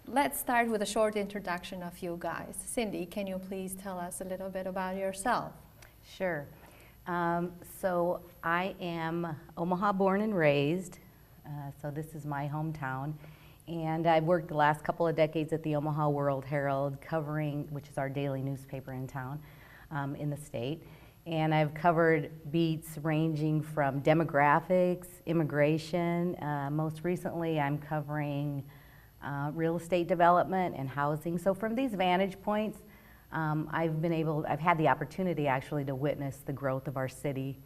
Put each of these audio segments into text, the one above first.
let's start with a short introduction of you guys. Cindy, can you please tell us a little bit about yourself? Sure. So I am Omaha born and raised, so this is my hometown. And I've worked the last couple of decades at the Omaha World-Herald, covering, which is our daily newspaper in town, in the state. And I've covered beats ranging from demographics, immigration. Most recently, I'm covering real estate development and housing. So from these vantage points, I've had the opportunity actually to witness the growth of our city,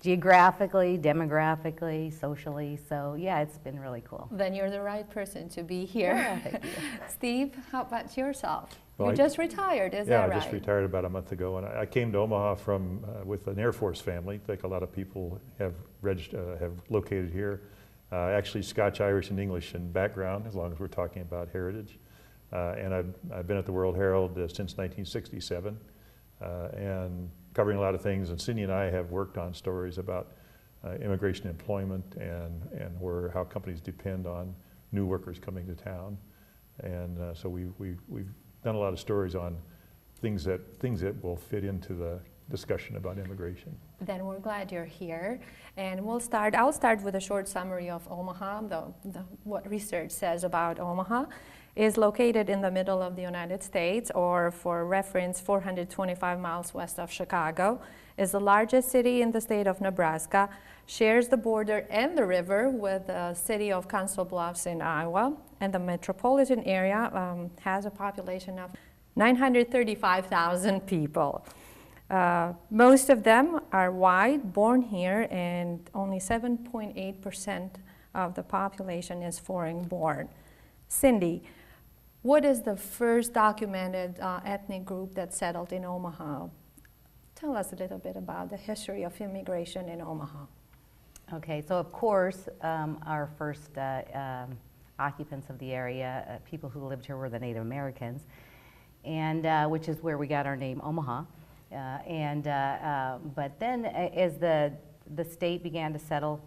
geographically, demographically, socially. So yeah, it's been really cool. Then you're the right person to be here. Yeah. Steve, how about yourself? Well, you just retired, is that right? Yeah, I just retired about a month ago, and I came to Omaha from with an Air Force family, like a lot of people have located here. Actually, Scotch, Irish, and English in background, as long as we're talking about heritage. And I've been at the World-Herald since 1967, and covering a lot of things. And Cindy and I have worked on stories about immigration, employment, and how companies depend on new workers coming to town. And so we've done a lot of stories on things that will fit into the discussion about immigration. Then we're glad you're here, and I'll start with a short summary of Omaha. What research says about Omaha is located in the middle of the United States, or for reference, 425 miles west of Chicago, is the largest city in the state of Nebraska, shares the border and the river with the city of Council Bluffs in Iowa, and the metropolitan area has a population of 935,000 people. Most of them are white, born here, and only 7.8% of the population is foreign born. Cindy, what is the first documented ethnic group that settled in Omaha? Tell us a little bit about the history of immigration in Omaha. Okay, so of course, our first occupants of the area, people who lived here, were the Native Americans, and which is where we got our name Omaha. But then as the state began to settle,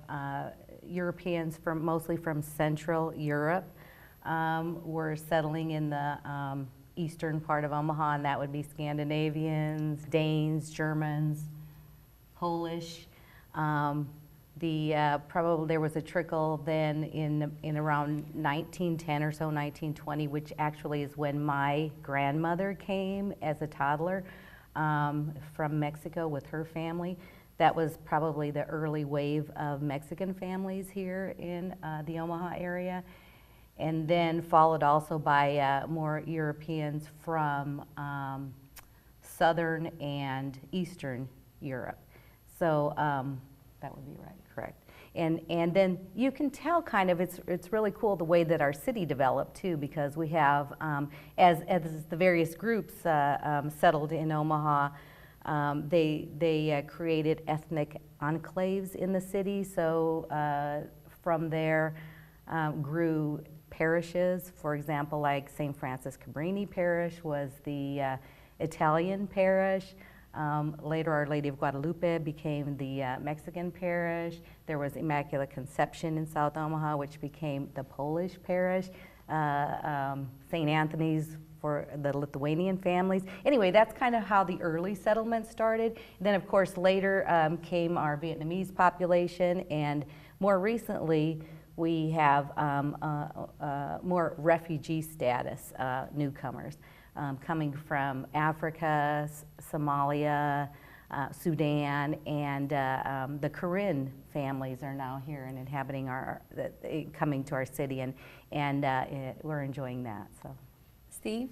Europeans mostly from Central Europe were settling in the eastern part of Omaha, and that would be Scandinavians, Danes, Germans, Polish. Probably there was a trickle then in around 1910 or so, 1920, which actually is when my grandmother came as a toddler from Mexico with her family. That was probably the early wave of Mexican families here in the Omaha area, and then followed also by more Europeans from Southern and Eastern Europe. So that would be right, correct. And then you can tell kind of, it's really cool the way that our city developed too, because we have, as the various groups settled in Omaha, they created ethnic enclaves in the city. So from there grew parishes. For example, like St. Francis Cabrini Parish was the Italian parish. Later, Our Lady of Guadalupe became the Mexican parish. There was Immaculate Conception in South Omaha, which became the Polish parish. St. Anthony's for the Lithuanian families. Anyway, that's kind of how the early settlement started. Then, of course, later came our Vietnamese population, and more recently, we have more refugee status newcomers. Coming from Africa, Somalia, Sudan, and the Karen families are now here and inhabiting coming to our city, and we're enjoying that. So, Steve?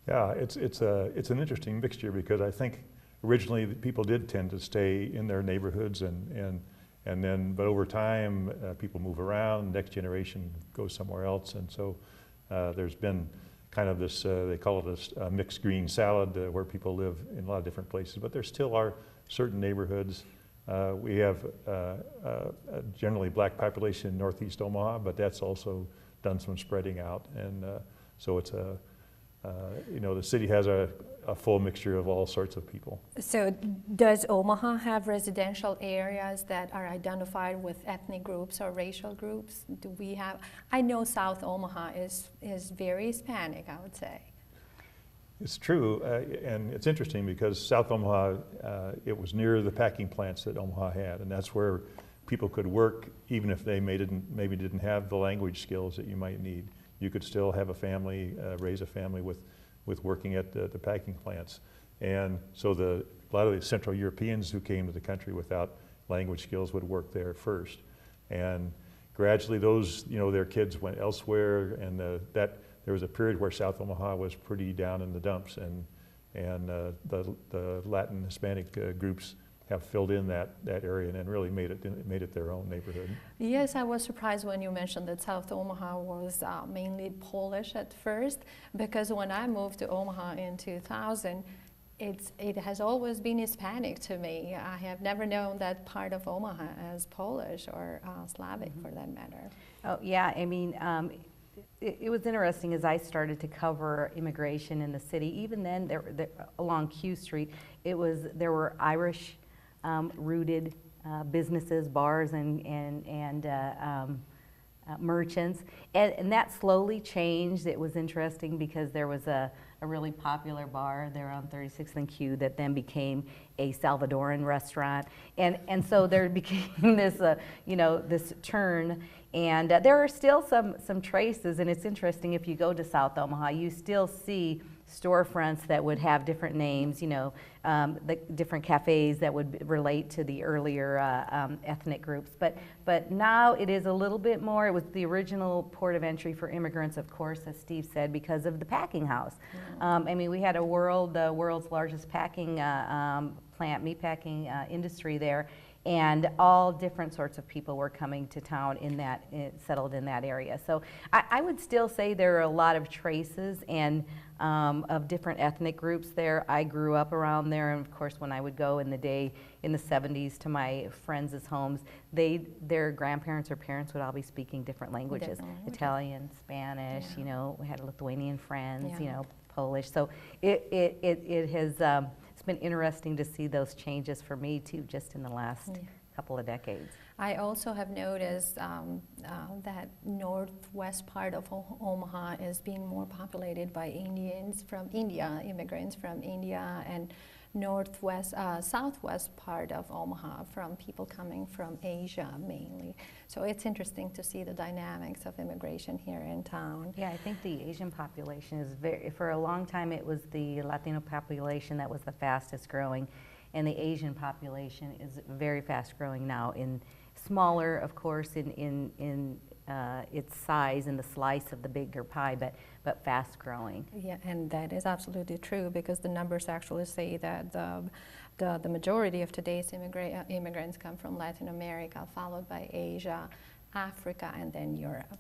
Yeah, it's an interesting mixture, because I think originally people did tend to stay in their neighborhoods, and then but over time people move around. Next generation goes somewhere else, and so there's been kind of this, they call it a mixed green salad, where people live in a lot of different places, but there still are certain neighborhoods. We have a generally black population in Northeast Omaha, but that's also done some spreading out, and so it's You know, the city has a full mixture of all sorts of people. So does Omaha have residential areas that are identified with ethnic groups or racial groups? Do we have, I know South Omaha is very Hispanic, I would say. It's true, and it's interesting because South Omaha, it was near the packing plants that Omaha had, and that's where people could work even if they maybe didn't have the language skills that you might need. You could still have a family, raise a family with working at the packing plants. And so a lot of the Central Europeans who came to the country without language skills would work there first. And gradually those, you know, their kids went elsewhere, and there was a period where South Omaha was pretty down in the dumps, and the Latin Hispanic groups have filled in that area and then really made it their own neighborhood. Yes, I was surprised when you mentioned that South Omaha was mainly Polish at first, because when I moved to Omaha in 2000, it has always been Hispanic to me. I have never known that part of Omaha as Polish or Slavic, for that matter. Oh yeah, I mean, it was interesting as I started to cover immigration in the city. Even then, there along Q Street, there were Irish rooted businesses, bars, and merchants, and that slowly changed. It was interesting because there was a really popular bar there on 36th and Q that then became a Salvadoran restaurant, and so there became this this turn. And there are still some traces, and it's interesting, if you go to South Omaha, you still see storefronts that would have different names, you know, the different cafes that would relate to the earlier ethnic groups. But now it is a little bit more. It was the original port of entry for immigrants, of course, as Steve said, because of the packing house. I mean, we had the world's largest packing plant, meatpacking industry there. And all different sorts of people were coming to town settled in that area. So I would still say there are a lot of traces and of different ethnic groups there. I grew up around there, and of course when I would go in the 70s to my friends' homes, their grandparents or parents would all be speaking different languages. Italian, Spanish, Yeah. you know, we had Lithuanian friends, Yeah. you know, Polish. So it has it's been interesting to see those changes for me too, just in the last couple of decades. I also have noticed that northwest part of Omaha is being more populated by Indians from India, immigrants from India, and southwest part of Omaha from people coming from Asia mainly. So it's interesting to see the dynamics of immigration here in town. Yeah, I think the Asian population is for a long time it was the Latino population that was the fastest growing, and the Asian population is very fast growing now, in smaller, of course, in its size and the slice of the bigger pie, but fast growing. Yeah, and that is absolutely true, because the numbers actually say that the majority of today's immigrants come from Latin America, followed by Asia, Africa, and then Europe.